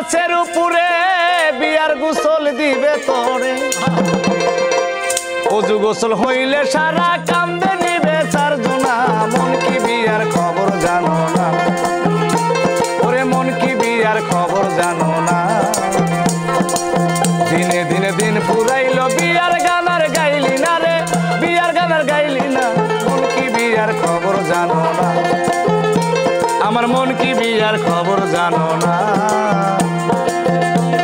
গাছের উপরে বিয়ার গোসল দিবে তোরে অজু গোসল হইলে সারা কান্দে নিবে চারজনা মন কি বিয়ার খবর জানো না ওরে মন কি বিয়ার খবর জানো না দিনে দিনে দিন পুরাইলো বিয়ার গান আর গাইলি না রে বিয়ার গান আর গাইলি না মন কি বিয়ার খবর জানো না আমার মন কি বিয়ার খবর জানো না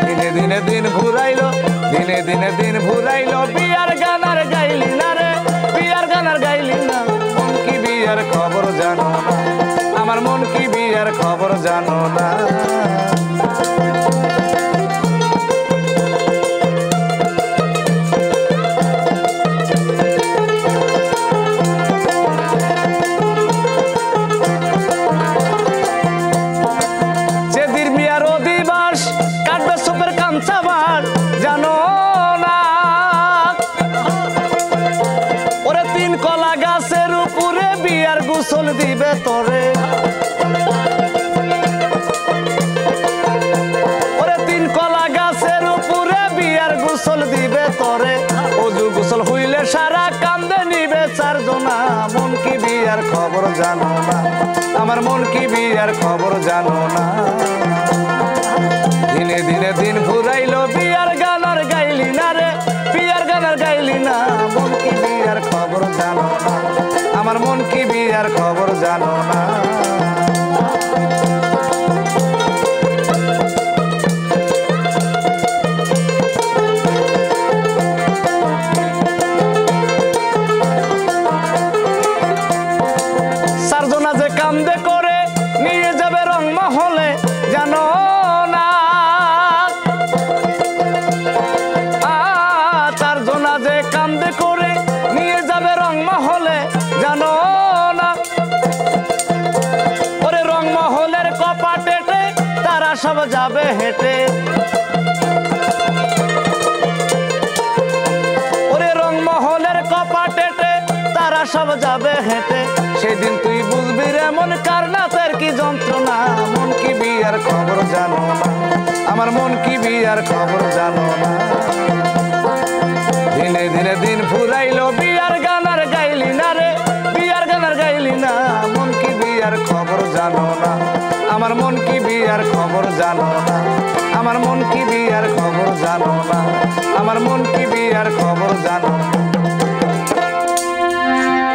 দিনে দিনে দিন ঘুরাইলো দিনে দিনে দিন ঘুরাইলো বিয়ার গান আর গাইলি না রে বিয়ার গান আর গাইলি না মন কি বিয়ার খবর জানো না আমার মন কি বিয়ার খবর জানো না জানো না ওরে তিন কলা গাছের উপরে বিয়ার গোসল দিবে তোরে ওরে তিন কলা গাছের উপরে বিয়ার গোসল দিবে তোরে অজু গোসল হইলে সারা কান্দে নিবে চারজনা মন কি বিয়ার খবর জানো না আমার মন কি বিয়ার খবর জানো না দিনে দিনে দিন ঘুরাইলো বিয়ার গান আর গাইলি না রে বিয়ার গান আর গাইলি না মন কি বিয়ার খবর জানো না আমার মন কি বিয়ার খবর জানো না চারজনা যে কান্দে করে নিয়ে যাবে রং মহলে জানো কান্দে করে নিয়ে যাবে রং মহলে জানো না ওরে রং মহলের কপাটেতে তারা সব যাবে হেঁটে ওরে রং মহলের কপাটেতে তারা সব যাবে হেঁটে সেদিন তুই বুঝবি রে মন কারনাতের কি যন্ত্রণা মন কি বিয়ার খবর জানো না আমার মন কি বিয়ার খবর জানো না দিনে দিনে দিন ফুরাইলো বিয়ার গান আর গাইলি না রে বিয়ার গান আর গাইলি না মন কি বিয়ার খবর জানো না আমার মন কি বিয়ার খবর জানো না আমার মন কি বিয়ার খবর জানো না আমার মন কি বিয়ার খবর